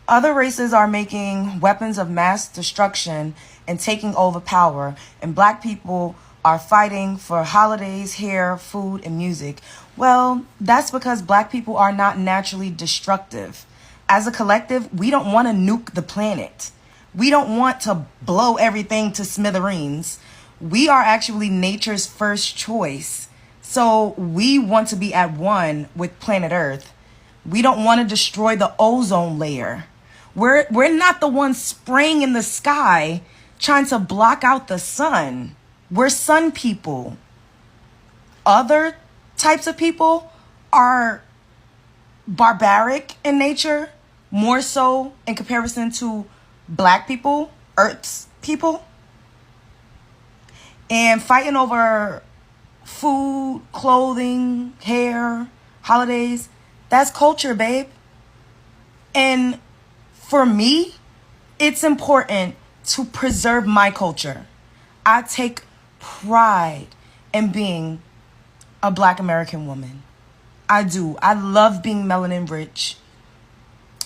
Other races are making weapons of mass destruction and taking over power, and black people are fighting for holidays, hair, food, and music. Well, that's because black people are not naturally destructive. As a collective, we don't want to nuke the planet. We don't want to blow everything to smithereens. We are actually nature's first choice. So we want to be at one with planet Earth. We don't want to destroy the ozone layer. We're not the ones spraying in the sky trying to block out the sun. We're sun people. Other types of people are barbaric in nature, more so in comparison to black people, Earth's people. And fighting over food, clothing, hair, holidays, that's culture, babe. And for me, it's important to preserve my culture. I take pride in being a black American woman. I do. I love being melanin rich.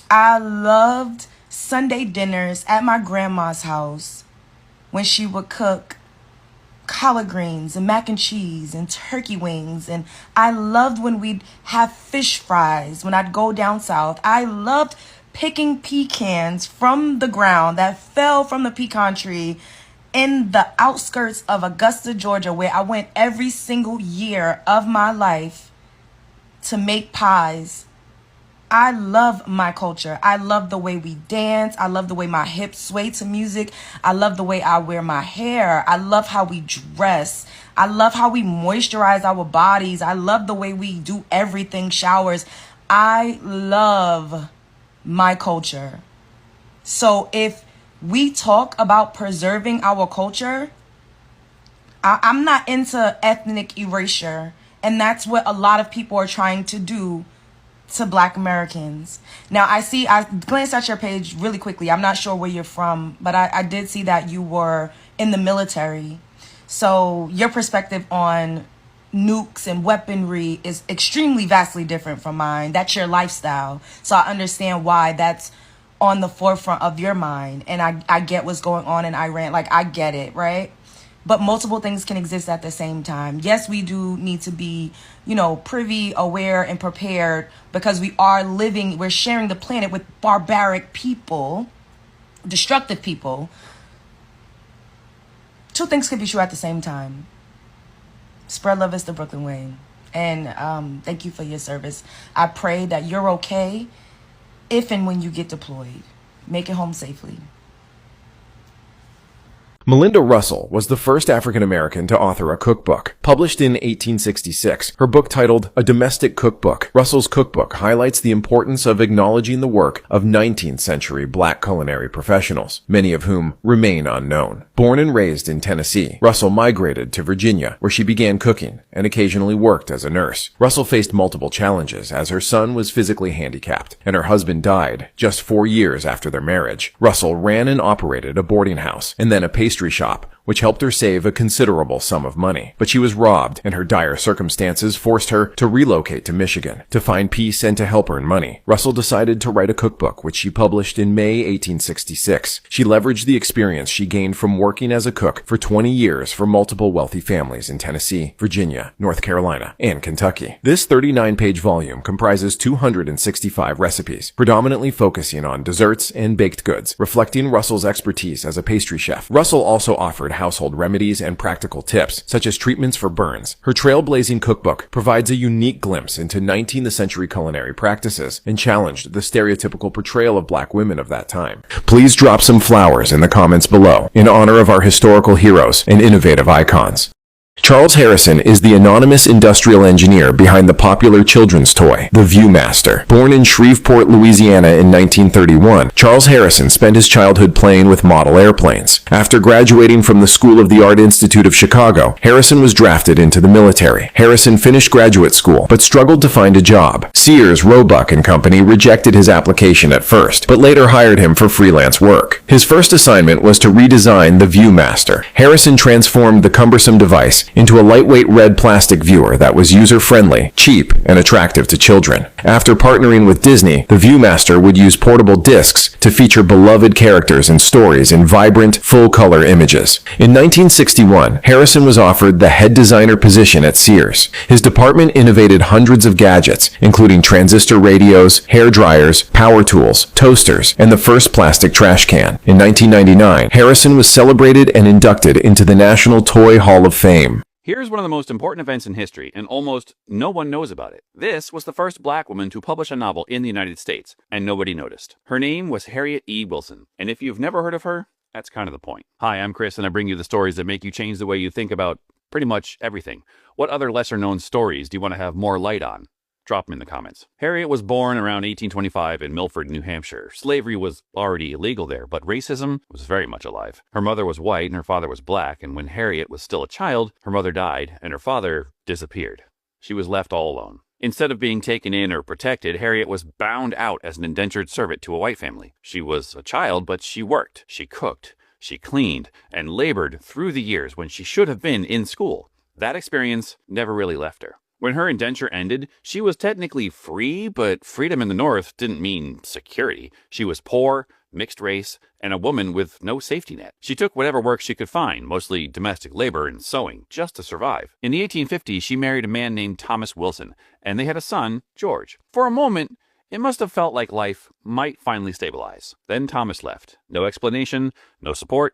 I loved Sunday dinners at my grandma's house when she would cook collard greens and mac and cheese and turkey wings. And I loved when we'd have fish fries when I'd go down south. I loved picking pecans from the ground that fell from the pecan tree in the outskirts of Augusta, Georgia, where I went every single year of my life to make pies. I love my culture. I love the way we dance. I love the way my hips sway to music. I love the way I wear my hair. I love how we dress. I love how we moisturize our bodies. I love the way we do everything, showers. I love my culture. So if we talk about preserving our culture, I'm not into ethnic erasure. And that's what a lot of people are trying to do to black Americans. Now, I glanced at your page really quickly. I'm not sure where you're from, but I did see that you were in the military. So your perspective on nukes and weaponry is extremely vastly different from mine. That's your lifestyle. So I understand why that's on the forefront of your mind. And I get what's going on in Iran. Like, I get it, right? But multiple things can exist at the same time. Yes, we do need to be, privy, aware, and prepared because we're sharing the planet with barbaric people, destructive people. Two things can be true at the same time. Spread love is the Brooklyn way. And thank you for your service. I pray that you're okay if and when you get deployed. Make it home safely. Melinda Russell was the first African-American to author a cookbook. Published in 1866, her book titled A Domestic Cookbook, Russell's cookbook highlights the importance of acknowledging the work of 19th century black culinary professionals, many of whom remain unknown. Born and raised in Tennessee, Russell migrated to Virginia, where she began cooking and occasionally worked as a nurse. Russell faced multiple challenges as her son was physically handicapped, and her husband died just 4 years after their marriage. Russell ran and operated a boarding house and then a pastry shop, which helped her save a considerable sum of money. But she was robbed, and her dire circumstances forced her to relocate to Michigan to find peace and to help earn money. Russell decided to write a cookbook, which she published in May 1866. She leveraged the experience she gained from working as a cook for 20 years for multiple wealthy families in Tennessee, Virginia, North Carolina, and Kentucky. This 39-page volume comprises 265 recipes, predominantly focusing on desserts and baked goods, reflecting Russell's expertise as a pastry chef. Russell also offered household remedies and practical tips, such as treatments for burns. Her trailblazing cookbook provides a unique glimpse into 19th century culinary practices and challenged the stereotypical portrayal of black women of that time. Please drop some flowers in the comments below in honor of our historical heroes and innovative icons. Charles Harrison is the anonymous industrial engineer behind the popular children's toy, the Viewmaster. Born in Shreveport, Louisiana in 1931, Charles Harrison spent his childhood playing with model airplanes. After graduating from the School of the Art Institute of Chicago, Harrison was drafted into the military. Harrison finished graduate school, but struggled to find a job. Sears, Roebuck and Company rejected his application at first, but later hired him for freelance work. His first assignment was to redesign the Viewmaster. Harrison transformed the cumbersome device into a lightweight red plastic viewer that was user-friendly, cheap, and attractive to children. After partnering with Disney, the Viewmaster would use portable discs to feature beloved characters and stories in vibrant, full-color images. In 1961, Harrison was offered the head designer position at Sears. His department innovated hundreds of gadgets, including transistor radios, hair dryers, power tools, toasters, and the first plastic trash can. In 1999, Harrison was celebrated and inducted into the National Toy Hall of Fame. Here's one of the most important events in history, and almost no one knows about it. This was the first black woman to publish a novel in the United States, and nobody noticed. Her name was Harriet E. Wilson, and if you've never heard of her, that's kind of the point. Hi, I'm Chris, and I bring you the stories that make you change the way you think about pretty much everything. What other lesser-known stories do you want to have more light on? Drop them in the comments. Harriet was born around 1825 in Milford, New Hampshire. Slavery was already illegal there, but racism was very much alive. Her mother was white and her father was black, and when Harriet was still a child, her mother died and her father disappeared. She was left all alone. Instead of being taken in or protected, Harriet was bound out as an indentured servant to a white family. She was a child, but she worked, she cooked, she cleaned, and labored through the years when she should have been in school. That experience never really left her. When her indenture ended, she was technically free, but freedom in the North didn't mean security. She was poor, mixed race, and a woman with no safety net. She took whatever work she could find, mostly domestic labor and sewing, just to survive. In the 1850s, she married a man named Thomas Wilson, and they had a son, George. For a moment, it must have felt like life might finally stabilize. Then Thomas left. No explanation, no support,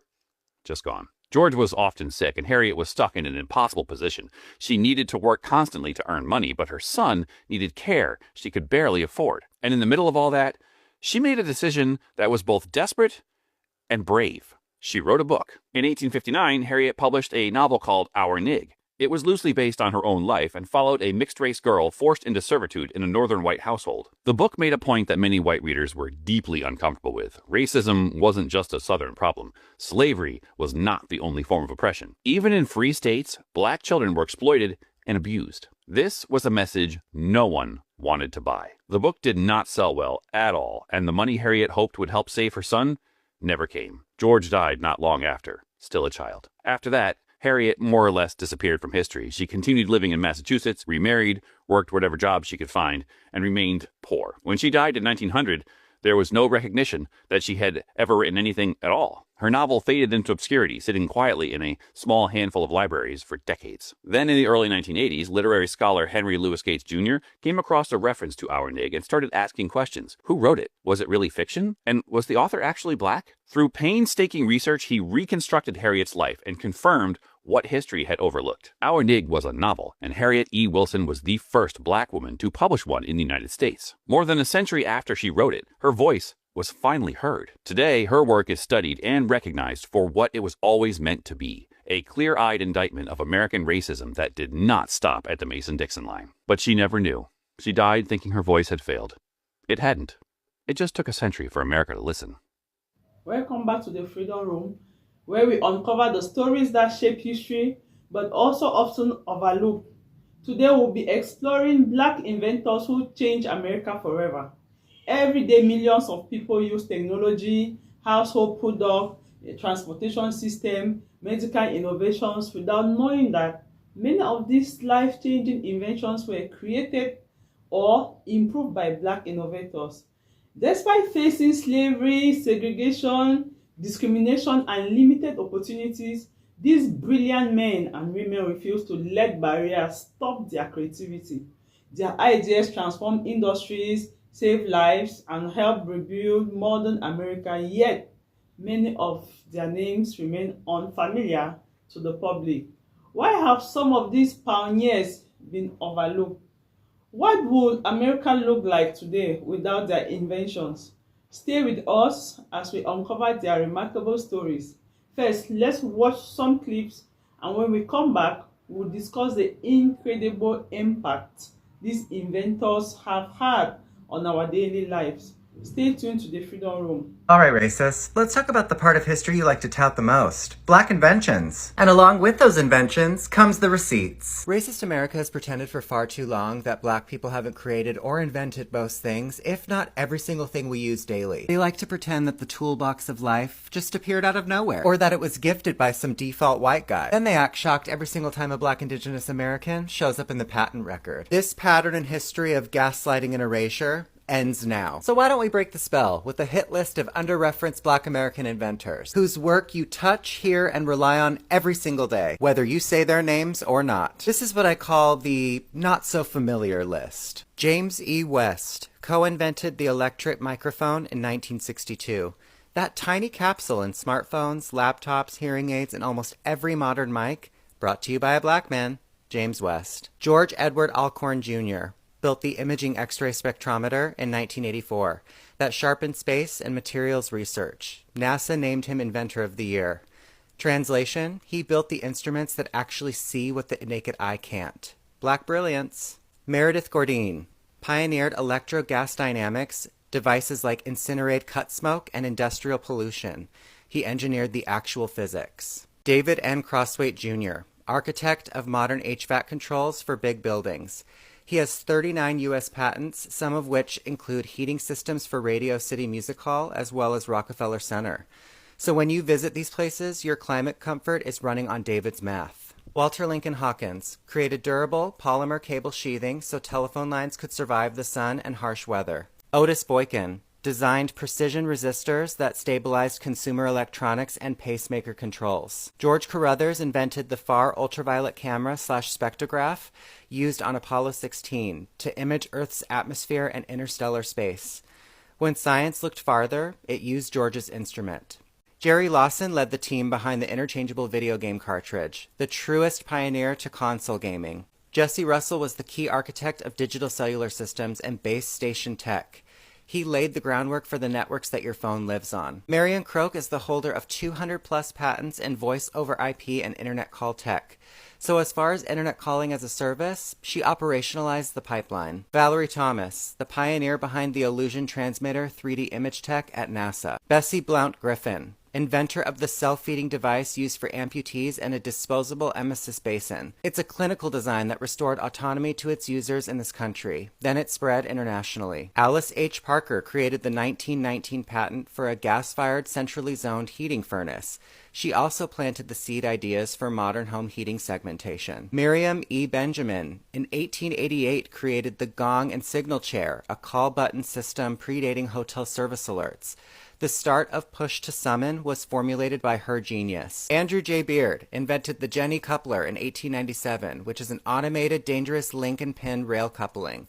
just gone. George was often sick, and Harriet was stuck in an impossible position. She needed to work constantly to earn money, but her son needed care she could barely afford. And in the middle of all that, she made a decision that was both desperate and brave. She wrote a book. In 1859, Harriet published a novel called Our Nig. It was loosely based on her own life and followed a mixed-race girl forced into servitude in a northern white household. The book made a point that many white readers were deeply uncomfortable with. Racism wasn't just a southern problem. Slavery was not the only form of oppression. Even in free states, black children were exploited and abused. This was a message no one wanted to buy. The book did not sell well at all, and the money Harriet hoped would help save her son never came. George died not long after, still a child. After that, Harriet more or less disappeared from history. She continued living in Massachusetts, remarried, worked whatever job she could find, and remained poor. When she died in 1900, there was no recognition that she had ever written anything at all. Her novel faded into obscurity, sitting quietly in a small handful of libraries for decades. Then in the early 1980s, literary scholar Henry Louis Gates Jr. came across a reference to Our Nig and started asking questions. Who wrote it? Was it really fiction? And was the author actually black? Through painstaking research, he reconstructed Harriet's life and confirmed what history had overlooked. Our Nig was a novel, and Harriet E. Wilson was the first black woman to publish one in the United States. More than a century after she wrote it, her voice was finally heard. Today, her work is studied and recognized for what it was always meant to be, a clear-eyed indictment of American racism that did not stop at the Mason-Dixon line. But she never knew. She died thinking her voice had failed. It hadn't. It just took a century for America to listen. Welcome back to the Freedom Room, where we uncover the stories that shape history, but also often overlooked. Today we'll be exploring Black inventors who changed America forever. Every day, millions of people use technology, household product, a transportation system, medical innovations without knowing that many of these life-changing inventions were created or improved by Black innovators. Despite facing slavery, segregation, discrimination, and limited opportunities, these brilliant men and women refuse to let barriers stop their creativity. Their ideas transform industries, save lives, and help rebuild modern America, yet many of their names remain unfamiliar to the public. Why have some of these pioneers been overlooked? What would America look like today without their inventions? Stay with us as we uncover their remarkable stories. First, let's watch some clips, and when we come back, we'll discuss the incredible impact these inventors have had on our daily lives. Stay tuned to the Freedom Room. Alright, racists, let's talk about the part of history you like to tout the most. Black inventions. And along with those inventions comes the receipts. Racist America has pretended for far too long that black people haven't created or invented most things, if not every single thing we use daily. They like to pretend that the toolbox of life just appeared out of nowhere, or that it was gifted by some default white guy. Then they act shocked every single time a black indigenous American shows up in the patent record. This pattern in history of gaslighting and erasure ends now. So why don't we break the spell with a hit list of under-referenced black American inventors, whose work you touch, hear, and rely on every single day, whether you say their names or not. This is what I call the not-so-familiar list. James E. West co-invented the electret microphone in 1962. That tiny capsule in smartphones, laptops, hearing aids, and almost every modern mic, brought to you by a black man, James West. George Edward Alcorn Jr. built the imaging X-ray spectrometer in 1984 that sharpened space and materials research. NASA named him Inventor of the Year. Translation, he built the instruments that actually see what the naked eye can't. Black brilliance. Meredith Gourdine pioneered electro-gas dynamics, devices like incinerate cut smoke and industrial pollution. He engineered the actual physics. David N. Crosswaite Jr., architect of modern HVAC controls for big buildings. He has 39 U.S. patents, some of which include heating systems for Radio City Music Hall as well as Rockefeller Center. So when you visit these places, your climate comfort is running on David's math. Walter Lincoln Hawkins created durable polymer cable sheathing so telephone lines could survive the sun and harsh weather. Otis Boykin designed precision resistors that stabilized consumer electronics and pacemaker controls. George Carruthers invented the far ultraviolet camera / spectrograph used on Apollo 16 to image Earth's atmosphere and interstellar space. When science looked farther, it used George's instrument. Jerry Lawson led the team behind the interchangeable video game cartridge, the truest pioneer to console gaming. Jesse Russell was the key architect of digital cellular systems and base station tech. He laid the groundwork for the networks that your phone lives on. Marion Croak is the holder of 200-plus patents in voice over IP and internet call tech. So as far as internet calling as a service, she operationalized the pipeline. Valerie Thomas, the pioneer behind the Illusion Transmitter 3D image tech at NASA. Bessie Blount Griffin, inventor of the self-feeding device used for amputees and a disposable emesis basin. It's a clinical design that restored autonomy to its users in this country. Then it spread internationally. Alice H. Parker created the 1919 patent for a gas-fired centrally zoned heating furnace. She also planted the seed ideas for modern home heating segmentation. Miriam E. Benjamin, in 1888, created the gong and signal chair, a call button system predating hotel service alerts. The start of push to summon was formulated by her genius. Andrew J. Beard invented the Jenny coupler in 1897, which is an automated, dangerous link and pin rail coupling.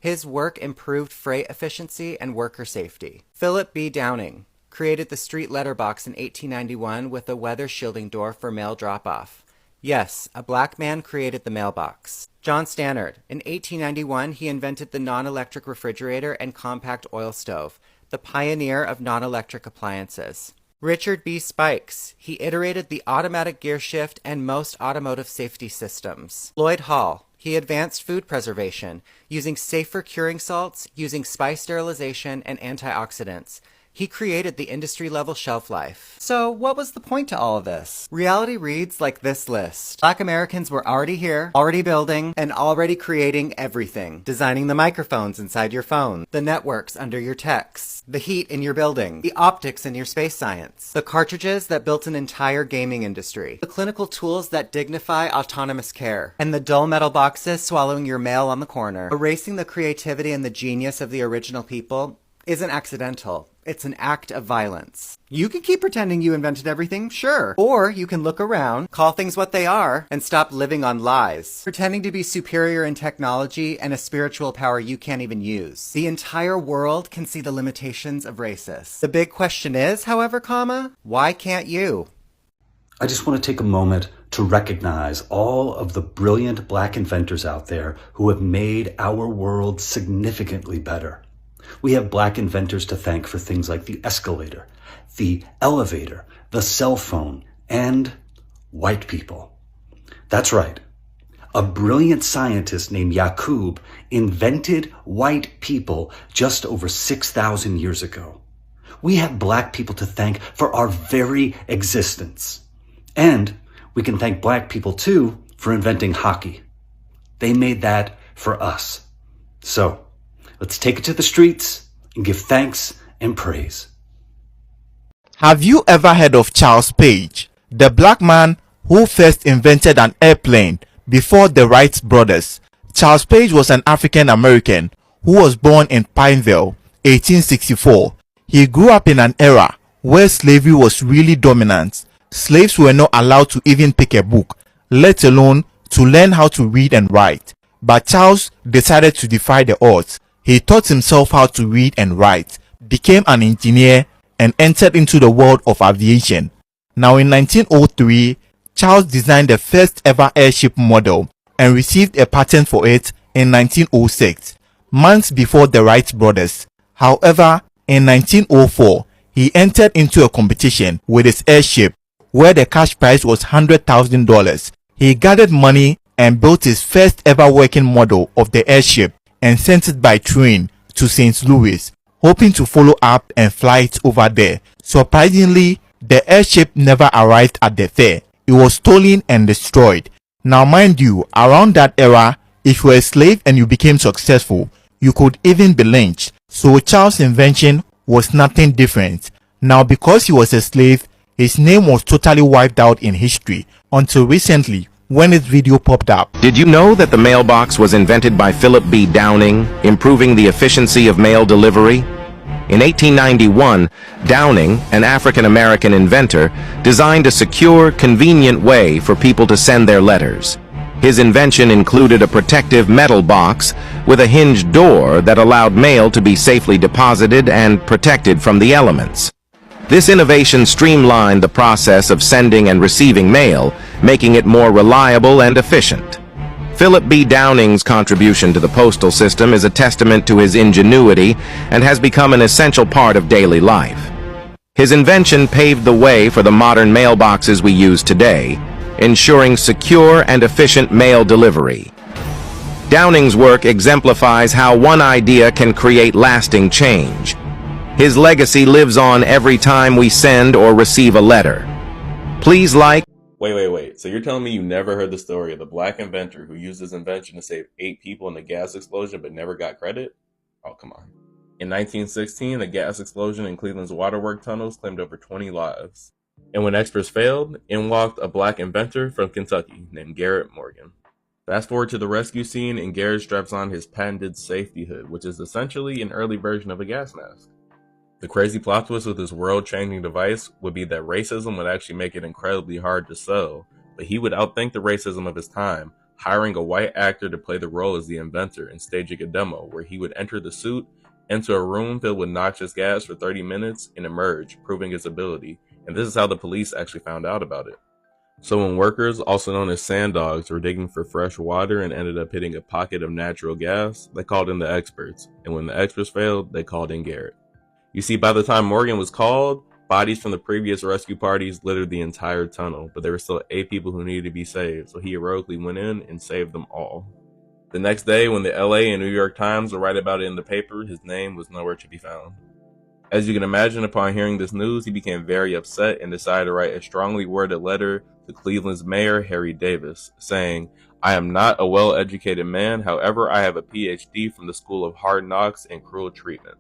His work improved freight efficiency and worker safety. Philip B. Downing created the street letterbox in 1891 with a weather shielding door for mail drop-off. Yes, a black man created the mailbox. John Stannard. In 1891, he invented the non-electric refrigerator and compact oil stove, the pioneer of non-electric appliances. Richard B. Spikes. He iterated the automatic gear shift and most automotive safety systems. Lloyd Hall. He advanced food preservation, using safer curing salts, using spice sterilization, and antioxidants. He created the industry-level shelf life. So what was the point to all of this? Reality reads like this list. Black Americans were already here, already building, and already creating everything. Designing the microphones inside your phone, the networks under your texts, the heat in your building, the optics in your space science, the cartridges that built an entire gaming industry, the clinical tools that dignify autonomous care, and the dull metal boxes swallowing your mail on the corner. Erasing the creativity and the genius of the original people isn't accidental. It's an act of violence. You can keep pretending you invented everything, sure. Or you can look around, call things what they are, and stop living on lies. Pretending to be superior in technology and a spiritual power you can't even use. The entire world can see the limitations of racists. The big question is, however, why can't you? I just want to take a moment to recognize all of the brilliant black inventors out there who have made our world significantly better. We have black inventors to thank for things like the escalator, the elevator, the cell phone, and white people. That's right. A brilliant scientist named Yakub invented white people just over 6,000 years ago. We have black people to thank for our very existence. And we can thank black people too for inventing hockey. They made that for us. So let's take it to the streets and give thanks and praise. Have you ever heard of Charles Page, the black man who first invented an airplane before the Wright brothers? Charles Page was an African American who was born in Pineville, 1864. He grew up in an era where slavery was really dominant. Slaves were not allowed to even pick a book, let alone to learn how to read and write. But Charles decided to defy the odds. He taught himself how to read and write, became an engineer, and entered into the world of aviation. Now in 1903, Charles designed the first ever airship model and received a patent for it in 1906, months before the Wright brothers. However, in 1904, he entered into a competition with his airship where the cash prize was $100,000. He gathered money and built his first ever working model of the airship and sent it by train to St. Louis, hoping to follow up and fly it over there. Surprisingly, the airship never arrived at the fair. It was stolen and destroyed. Now mind you, around that era, if you were a slave and you became successful, you could even be lynched. So Charles' invention was nothing different. Now because he was a slave, his name was totally wiped out in history until recently when his video popped up. Did you know that the mailbox was invented by Philip B. Downing, improving the efficiency of mail delivery? In 1891, Downing, an African-American inventor, designed a secure, convenient way for people to send their letters. His invention included a protective metal box with a hinged door that allowed mail to be safely deposited and protected from the elements. This innovation streamlined the process of sending and receiving mail, making it more reliable and efficient. Philip B. Downing's contribution to the postal system is a testament to his ingenuity and has become an essential part of daily life. His invention paved the way for the modern mailboxes we use today, ensuring secure and efficient mail delivery. Downing's work exemplifies how one idea can create lasting change. His legacy lives on every time we send or receive a letter. Please like... Wait. So you're telling me you never heard the story of the black inventor who used his invention to save 8 people in a gas explosion but never got credit? Oh, come on. In 1916, a gas explosion in Cleveland's waterworks tunnels claimed over 20 lives. And when experts failed, in walked a black inventor from Kentucky named Garrett Morgan. Fast forward to the rescue scene, and Garrett straps on his patented safety hood, which is essentially an early version of a gas mask. The crazy plot twist with this world-changing device would be that racism would actually make it incredibly hard to sew, but he would outthink the racism of his time, hiring a white actor to play the role as the inventor and staging a demo where he would enter the suit, enter a room filled with noxious gas for 30 minutes, and emerge, proving his ability. And this is how the police actually found out about it. So when workers, also known as sand dogs, were digging for fresh water and ended up hitting a pocket of natural gas, they called in the experts. And when the experts failed, they called in Garrett. You see, by the time Morgan was called, bodies from the previous rescue parties littered the entire tunnel, but there were still 8 people who needed to be saved, so he heroically went in and saved them all. The next day, when the LA and New York Times would write about it in the paper, his name was nowhere to be found. As you can imagine, upon hearing this news, he became very upset and decided to write a strongly worded letter to Cleveland's mayor, Harry Davis, saying, "I am not a well-educated man, however, I have a PhD from the School of Hard Knocks and Cruel Treatment."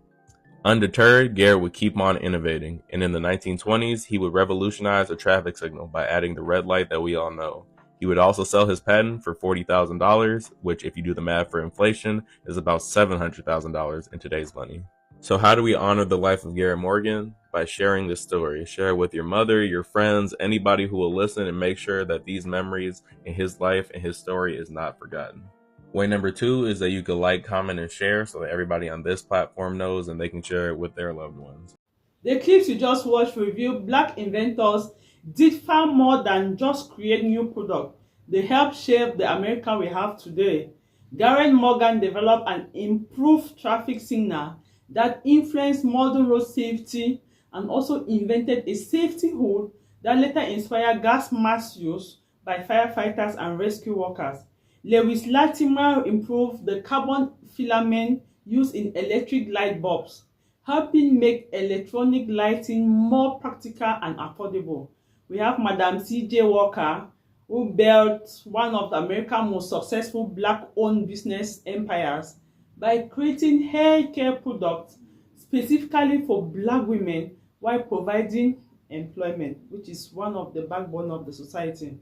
Undeterred, Garrett would keep on innovating, and in the 1920s, he would revolutionize a traffic signal by adding the red light that we all know. He would also sell his patent for $40,000, which, if you do the math for inflation, is about $700,000 in today's money. So how do we honor the life of Garrett Morgan? By sharing this story. Share it with your mother, your friends, anybody who will listen, and make sure that these memories in his life and his story is not forgotten. Way number 2 is that you can like, comment, and share so that everybody on this platform knows and they can share it with their loved ones. The clips you just watched reveal black inventors did far more than just create new products. They helped shape the America we have today. Garrett Morgan developed an improved traffic signal that influenced modern road safety and also invented a safety hood that later inspired gas mask use by firefighters and rescue workers. Lewis Latimer improved the carbon filament used in electric light bulbs, helping make electronic lighting more practical and affordable. We have Madam C.J. Walker, who built one of America's most successful black-owned business empires by creating hair care products specifically for black women while providing employment, which is one of the backbone of the society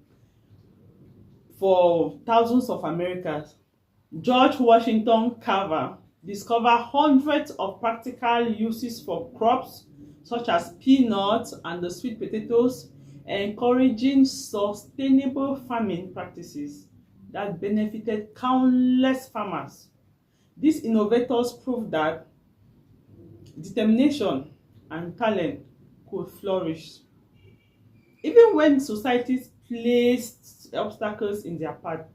for thousands of Americans. George Washington Carver discovered hundreds of practical uses for crops such as peanuts and the sweet potatoes, encouraging sustainable farming practices that benefited countless farmers. These innovators proved that determination and talent could flourish. Even when societies placed obstacles in their path,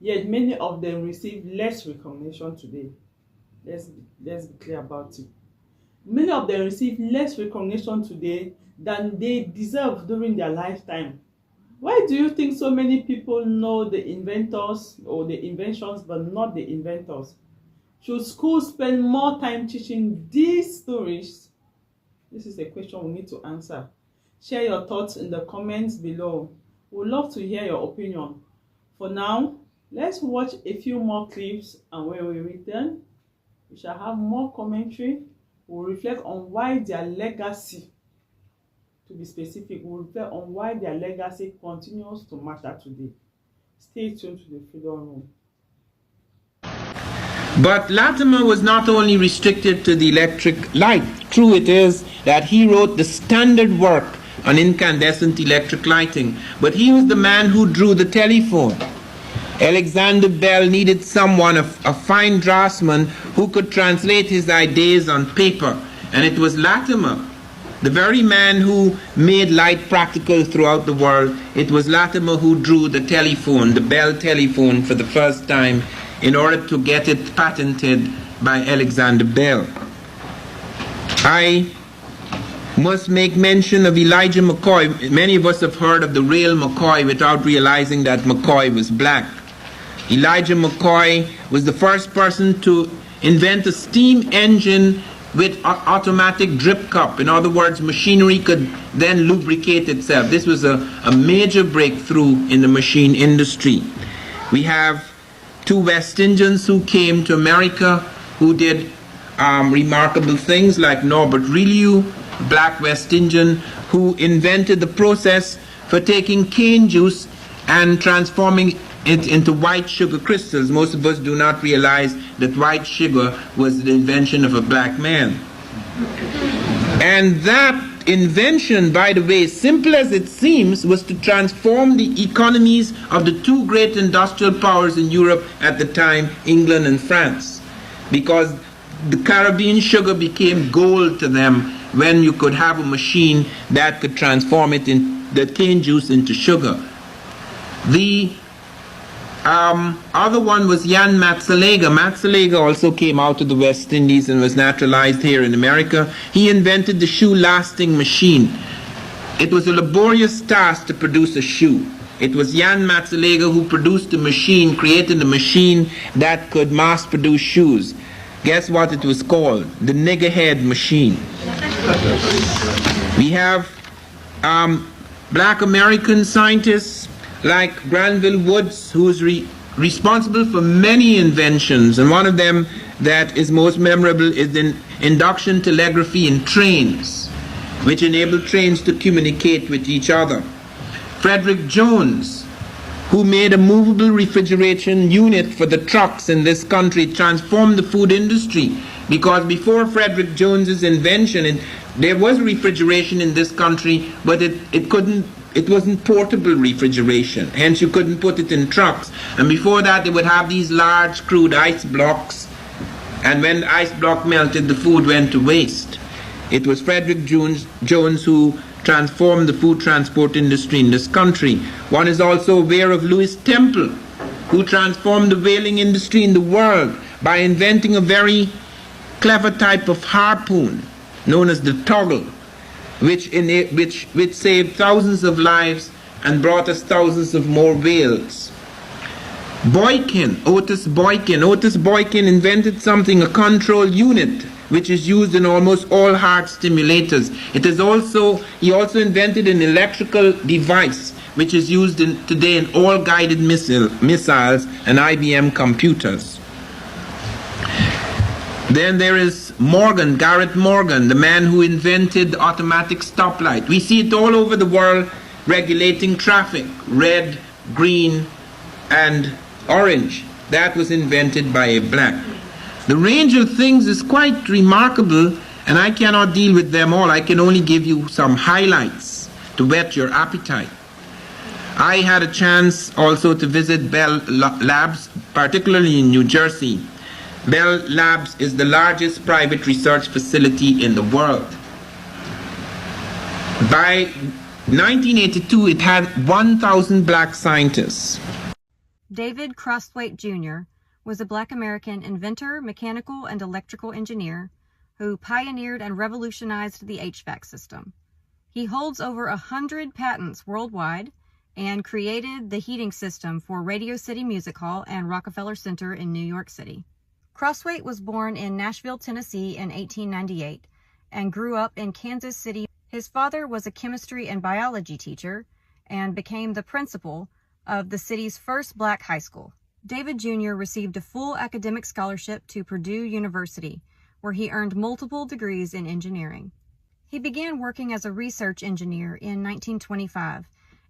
yet many of them receive less recognition today. Let's be clear about it. Many of them receive less recognition today than they deserve during their lifetime. Why do you think so many people know the inventors or the inventions but not the inventors? Should schools spend more time teaching these stories? This is a question we need to answer. Share your thoughts in the comments below. We'd love to hear your opinion. For now, let's watch a few more clips, and when we return, we shall have more commentary. We'll reflect on why their legacy, to be specific, we'll reflect on why their legacy continues to matter today. Stay tuned to the Freedom Room. But Latimer was not only restricted to the electric light. True it is that he wrote the standard work on incandescent electric lighting, but he was the man who drew the telephone. Alexander Bell needed someone, a fine draftsman, who could translate his ideas on paper, and it was Latimer, the very man who made light practical throughout the world. It was Latimer who drew the telephone, the Bell telephone, for the first time in order to get it patented by Alexander Bell. I must make mention of Elijah McCoy. Many of us have heard of the real McCoy without realizing that McCoy was black. Elijah McCoy was the first person to invent a steam engine with automatic drip cup. In other words, machinery could then lubricate itself. This was a major breakthrough in the machine industry. We have two West Indians who came to America who did remarkable things, like Norbert Rillieux, black West Indian, who invented the process for taking cane juice and transforming it into white sugar crystals. Most of us do not realize that white sugar was the invention of a black man. And that invention, by the way, simple as it seems, was to transform the economies of the two great industrial powers in Europe at the time, England and France, because the Caribbean sugar became gold to them when you could have a machine that could transform it in the cane juice into sugar. The other one was Jan Matsalega. Matsalega also came out of the West Indies and was naturalized here in America. He invented the shoe lasting machine. It was a laborious task to produce a shoe. It was Jan Matsalega who produced a machine, created a machine that could mass produce shoes. Guess what it was called? The niggerhead machine. We have black American scientists like Granville Woods, who's responsible for many inventions, and one of them that is most memorable is the induction telegraphy in trains, which enabled trains to communicate with each other. Frederick Jones, who made a movable refrigeration unit for the trucks in this country, transformed the food industry, because before Frederick Jones's invention, there was refrigeration in this country, but it wasn't portable refrigeration, hence you couldn't put it in trucks. And before that, they would have these large crude ice blocks, and when the ice block melted, the food went to waste. It was Frederick Jones who transformed the food transport industry in this country. One is also aware of Lewis Temple, who transformed the whaling industry in the world by inventing a very clever type of harpoon known as the toggle, which saved thousands of lives and brought us thousands of more whales. Otis Boykin. Otis Boykin invented something, a control unit, which is used in almost all heart stimulators. He also invented an electrical device, which is used today in all guided missiles and IBM computers. Then there is Garrett Morgan, the man who invented the automatic stoplight. We see it all over the world, regulating traffic, red, green, and orange. That was invented by a black. The range of things is quite remarkable, and I cannot deal with them all. I can only give you some highlights to whet your appetite. I had a chance also to visit Bell Labs, particularly in New Jersey. Bell Labs is the largest private research facility in the world. By 1982, it had 1,000 black scientists. David Crosthwaite Jr. was a black American inventor, mechanical and electrical engineer who pioneered and revolutionized the HVAC system. He holds over 100 patents worldwide and created the heating system for Radio City Music Hall and Rockefeller Center in New York City. Crosthwaite was born in Nashville, Tennessee in 1898 and grew up in Kansas City. His father was a chemistry and biology teacher and became the principal of the city's first black high school. David Jr. received a full academic scholarship to Purdue University, where he earned multiple degrees in engineering. He began working as a research engineer in 1925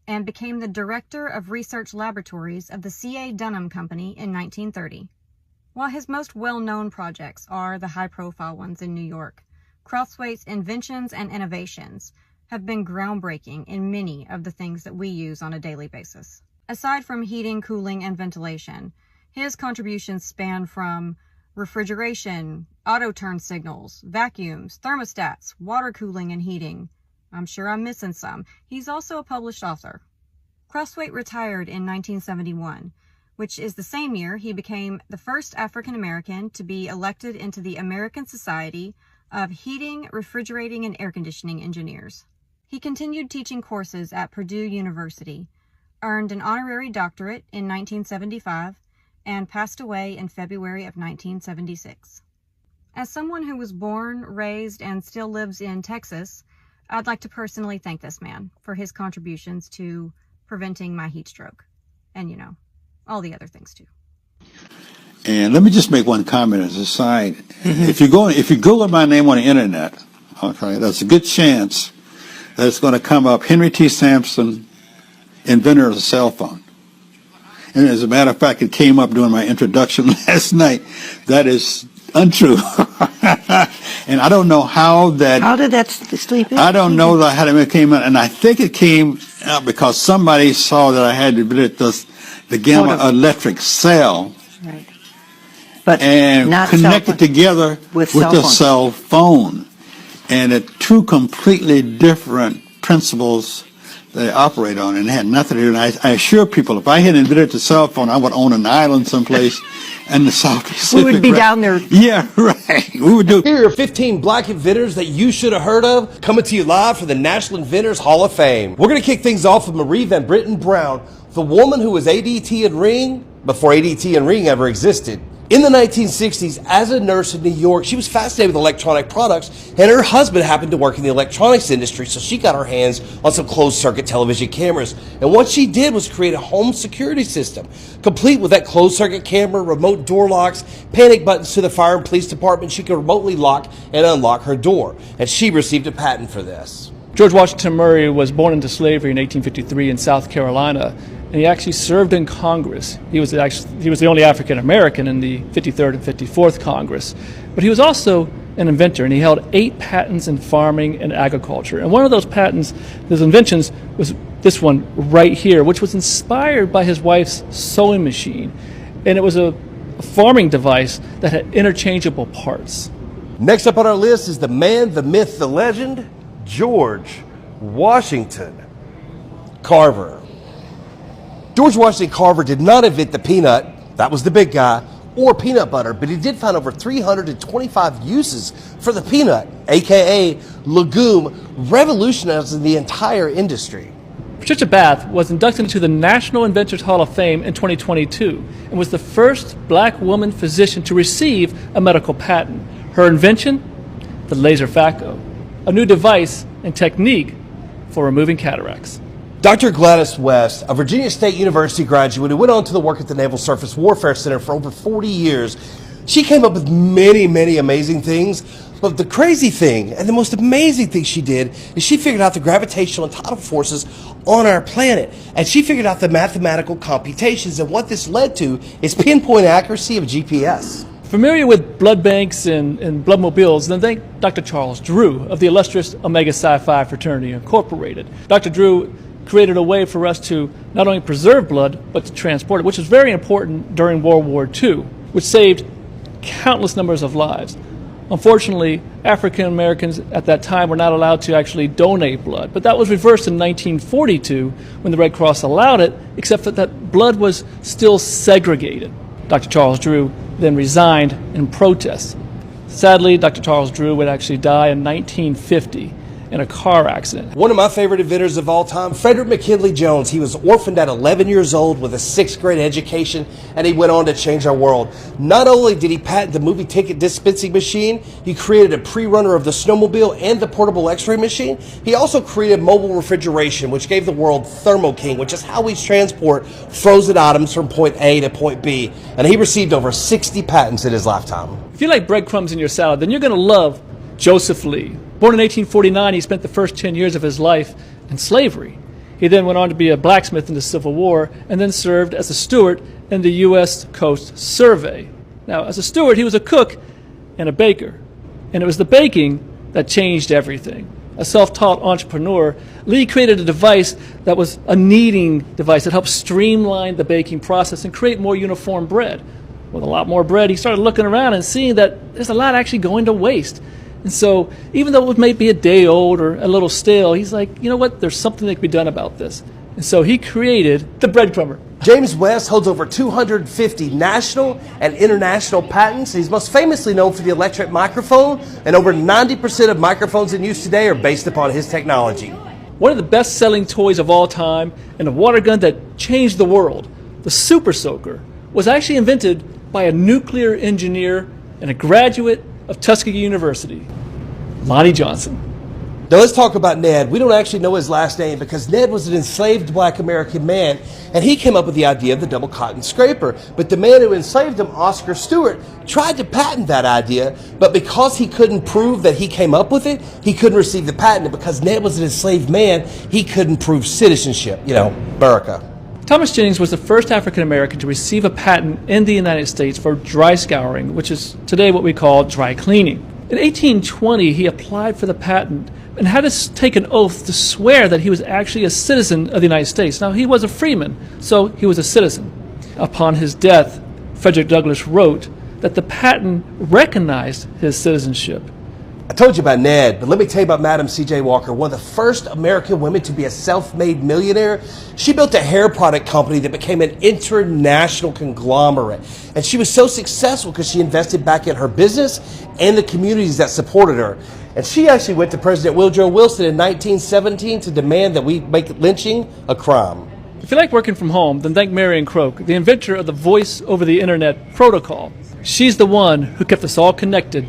and became the director of research laboratories of the C.A. Dunham Company in 1930. While his most well-known projects are the high-profile ones in New York, Crosthwaite's inventions and innovations have been groundbreaking in many of the things that we use on a daily basis. Aside from heating, cooling, and ventilation, his contributions span from refrigeration, auto turn signals, vacuums, thermostats, water cooling and heating. I'm sure I'm missing some. He's also a published author. Crosthwaite retired in 1971, which is the same year he became the first African American to be elected into the American Society of Heating, Refrigerating, and Air Conditioning Engineers. He continued teaching courses at Purdue University, earned an honorary doctorate in 1975, and passed away in February of 1976. As someone who was born, raised, and still lives in Texas, I'd like to personally thank this man for his contributions to preventing my heat stroke. And, all the other things too. And let me just make one comment as a side. If you Google my name on the internet, okay, there's a good chance that it's going to come up Henry T. Sampson, inventor of the cell phone. And as a matter of fact, it came up during my introduction last night. That is untrue. And I don't know how that... How did that sleep in? I don't know how it came out. And I think it came out because somebody saw that I had the gamma electric cell. Right. But and not connected together with the cell phone. And it's two completely different principles they operate on, and it had nothing to do. And I assure people, if I had invented the cell phone, I would own an island someplace in the South Pacific. We would be down there. Yeah, right. We would do. Here are 15 black inventors that you should have heard of, coming to you live from the National Inventors Hall of Fame. We're going to kick things off with Marie Van Britten Brown, the woman who was ADT and Ring before ADT and Ring ever existed. In the 1960s, as a nurse in New York, she was fascinated with electronic products, and her husband happened to work in the electronics industry, so she got her hands on some closed-circuit television cameras. And what she did was create a home security system, complete with that closed-circuit camera, remote door locks, panic buttons to the fire and police department. She could remotely lock and unlock her door, and she received a patent for this. George Washington Murray was born into slavery in 1853 in South Carolina, and he actually served in Congress. He was the only African American in the 53rd and 54th Congress. But he was also an inventor, and he held 8 patents in farming and agriculture. And one of those patents, those inventions, was this one right here, which was inspired by his wife's sewing machine. And it was a farming device that had interchangeable parts. Next up on our list is the man, the myth, the legend, George Washington Carver. George Washington Carver did not invent the peanut, that was the big guy, or peanut butter, but he did find over 325 uses for the peanut, aka legume, revolutionizing the entire industry. Patricia Bath was inducted into the National Inventors Hall of Fame in 2022 and was the first black woman physician to receive a medical patent. Her invention? The laser phaco, a new device and technique for removing cataracts. Dr. Gladys West, a Virginia State University graduate who went on to work at the Naval Surface Warfare Center for over 40 years, she came up with many, many amazing things. But the crazy thing, and the most amazing thing she did, is she figured out the gravitational and tidal forces on our planet. And she figured out the mathematical computations, and what this led to is pinpoint accuracy of GPS. Familiar with blood banks and blood mobiles, then thank Dr. Charles Drew of the illustrious Omega Psi Phi Fraternity Incorporated. Dr. Drew created a way for us to not only preserve blood, but to transport it, which was very important during World War II, which saved countless numbers of lives. Unfortunately, African Americans at that time were not allowed to actually donate blood, but that was reversed in 1942 when the Red Cross allowed it, except that blood was still segregated. Dr. Charles Drew then resigned in protest. Sadly, Dr. Charles Drew would actually die in 1950 in a car accident. One of my favorite inventors of all time, Frederick McKinley Jones. He was orphaned at 11 years old with a 6th grade education, and he went on to change our world. Not only did he patent the movie ticket dispensing machine, he created a pre-runner of the snowmobile and the portable x-ray machine. He also created mobile refrigeration, which gave the world Thermo King, which is how we transport frozen items from point A to point B. And he received over 60 patents in his lifetime. If you like breadcrumbs in your salad, then you're going to love Joseph Lee. Born in 1849, he spent the first 10 years of his life in slavery. He then went on to be a blacksmith in the Civil War and then served as a steward in the U.S. Coast Survey. Now, as a steward, he was a cook and a baker. And it was the baking that changed everything. A self-taught entrepreneur, Lee created a device that was a kneading device that helped streamline the baking process and create more uniform bread. With a lot more bread, he started looking around and seeing that there's a lot actually going to waste. And so, even though it may be a day old or a little stale, he's like, you know what, there's something that can be done about this. And so he created the breadcrumber. James West holds over 250 national and international patents. He's most famously known for the electric microphone, and over 90% of microphones in use today are based upon his technology. One of the best-selling toys of all time and a water gun that changed the world, the Super Soaker, was actually invented by a nuclear engineer and a graduate of Tuskegee University, Lonnie Johnson. Now let's talk about Ned. We don't actually know his last name because Ned was an enslaved black American man, and he came up with the idea of the double cotton scraper. But the man who enslaved him, Oscar Stewart, tried to patent that idea, but because he couldn't prove that he came up with it, he couldn't receive the patent. And because Ned was an enslaved man, he couldn't prove citizenship, America. Thomas Jennings was the first African American to receive a patent in the United States for dry scouring, which is today what we call dry cleaning. In 1820, he applied for the patent and had to take an oath to swear that he was actually a citizen of the United States. Now, he was a freeman, so he was a citizen. Upon his death, Frederick Douglass wrote that the patent recognized his citizenship. I told you about Ned, but let me tell you about Madam C.J. Walker, one of the first American women to be a self-made millionaire. She built a hair product company that became an international conglomerate. And she was so successful because she invested back in her business and the communities that supported her. And she actually went to President Woodrow Wilson in 1917 to demand that we make lynching a crime. If you like working from home, then thank Marion Croak, the inventor of the Voice over the Internet protocol. She's the one who kept us all connected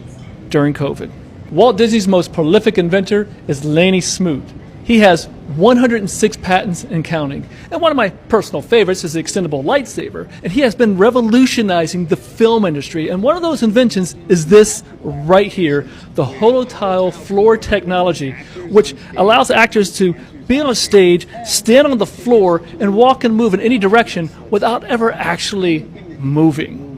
during COVID. Walt Disney's most prolific inventor is Laney Smoot. He has 106 patents and counting. And one of my personal favorites is the extendable lightsaber. And he has been revolutionizing the film industry. And one of those inventions is this right here, the holotile floor technology, which allows actors to be on a stage, stand on the floor, and walk and move in any direction without ever actually moving.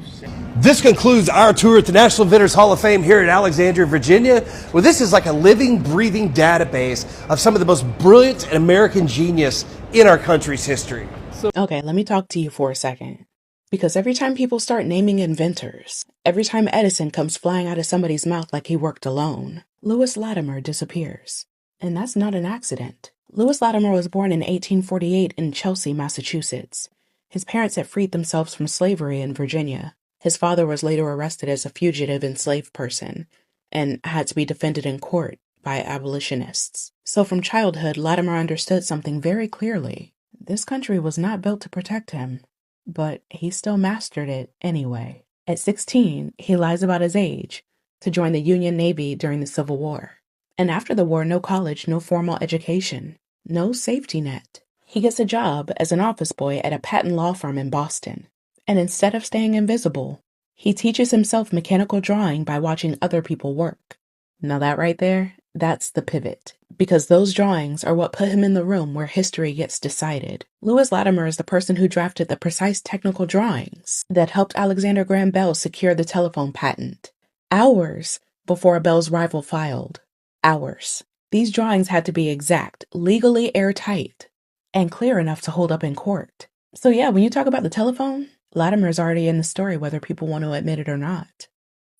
This concludes our tour at the National Inventors Hall of Fame here in Alexandria, Virginia, where this is like a living, breathing database of some of the most brilliant and American genius in our country's history. Okay, let me talk to you for a second. Because every time people start naming inventors, every time Edison comes flying out of somebody's mouth like he worked alone, Lewis Latimer disappears. And that's not an accident. Lewis Latimer was born in 1848 in Chelsea, Massachusetts. His parents had freed themselves from slavery in Virginia. His father was later arrested as a fugitive enslaved person and had to be defended in court by abolitionists. So from childhood, Latimer understood something very clearly. This country was not built to protect him, but he still mastered it anyway. At 16, he lies about his age to join the Union Navy during the Civil War. And after the war, no college, no formal education, no safety net. He gets a job as an office boy at a patent law firm in Boston. And instead of staying invisible, he teaches himself mechanical drawing by watching other people work. Now that right there, that's the pivot. Because those drawings are what put him in the room where history gets decided. Lewis Latimer is the person who drafted the precise technical drawings that helped Alexander Graham Bell secure the telephone patent. Hours before Bell's rival filed. Hours. These drawings had to be exact, legally airtight, and clear enough to hold up in court. So yeah, when you talk about the telephone, Latimer's already in the story whether people want to admit it or not.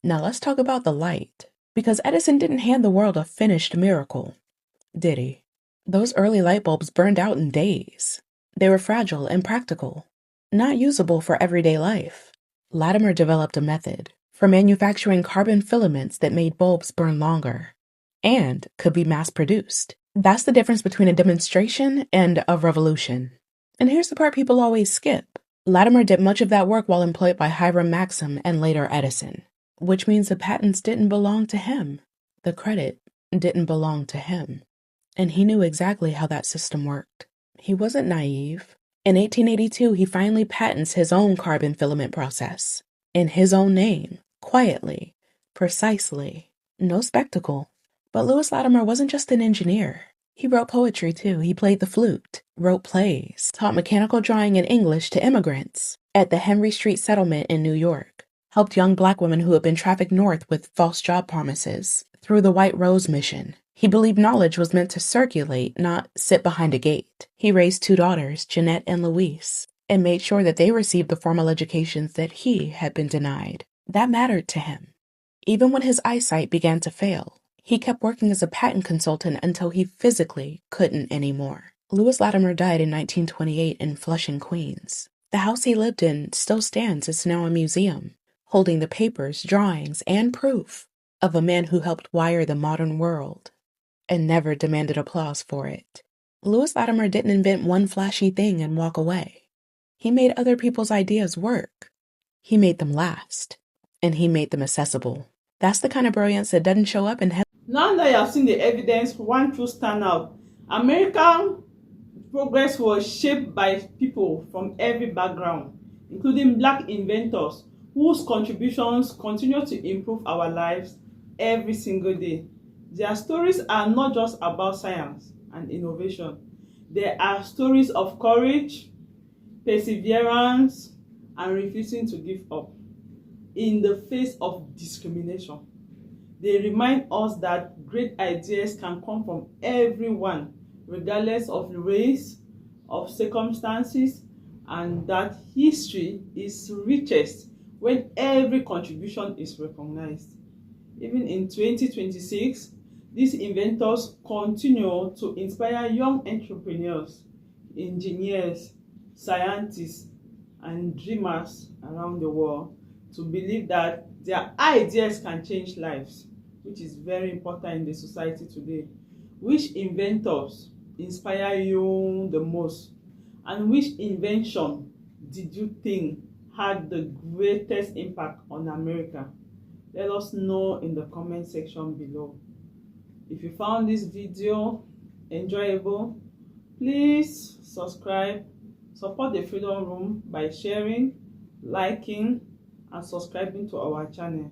Now let's talk about the light. Because Edison didn't hand the world a finished miracle, did he? Those early light bulbs burned out in days. They were fragile and practical, not usable for everyday life. Latimer developed a method for manufacturing carbon filaments that made bulbs burn longer and could be mass-produced. That's the difference between a demonstration and a revolution. And here's the part people always skip. Latimer did much of that work while employed by Hiram Maxim and later Edison, which means the patents didn't belong to him. The credit didn't belong to him. And he knew exactly how that system worked. He wasn't naive. In 1882, he finally patents his own carbon filament process. In his own name. Quietly. Precisely. No spectacle. But Lewis Latimer wasn't just an engineer. He wrote poetry too. He played the flute, wrote plays, taught mechanical drawing and English to immigrants at the Henry Street Settlement in New York, helped young black women who had been trafficked north with false job promises through the White Rose Mission. He believed knowledge was meant to circulate, not sit behind a gate. He raised 2 daughters, Jeanette and Louise, and made sure that they received the formal educations that he had been denied. That mattered to him. Even when his eyesight began to fail, he kept working as a patent consultant until he physically couldn't anymore. Lewis Latimer died in 1928 in Flushing, Queens. The house he lived in still stands. It's now a museum, holding the papers, drawings, and proof of a man who helped wire the modern world and never demanded applause for it. Lewis Latimer didn't invent one flashy thing and walk away. He made other people's ideas work. He made them last, and he made them accessible. That's the kind of brilliance that doesn't show up in heaven. Now that you have seen the evidence, one truth stand out. American progress was shaped by people from every background, including black inventors whose contributions continue to improve our lives every single day. Their stories are not just about science and innovation. They are stories of courage, perseverance, and refusing to give up in the face of discrimination. They remind us that great ideas can come from everyone, regardless of race, of circumstances, and that history is richest when every contribution is recognized. Even in 2026, these inventors continue to inspire young entrepreneurs, engineers, scientists, and dreamers around the world to believe that their ideas can change lives, which is very important in the society today. Which inventors inspire you the most? And which invention did you think had the greatest impact on America? Let us know in the comment section below. If you found this video enjoyable, please subscribe. Support the Freedom Room by sharing, liking, and subscribing to our channel.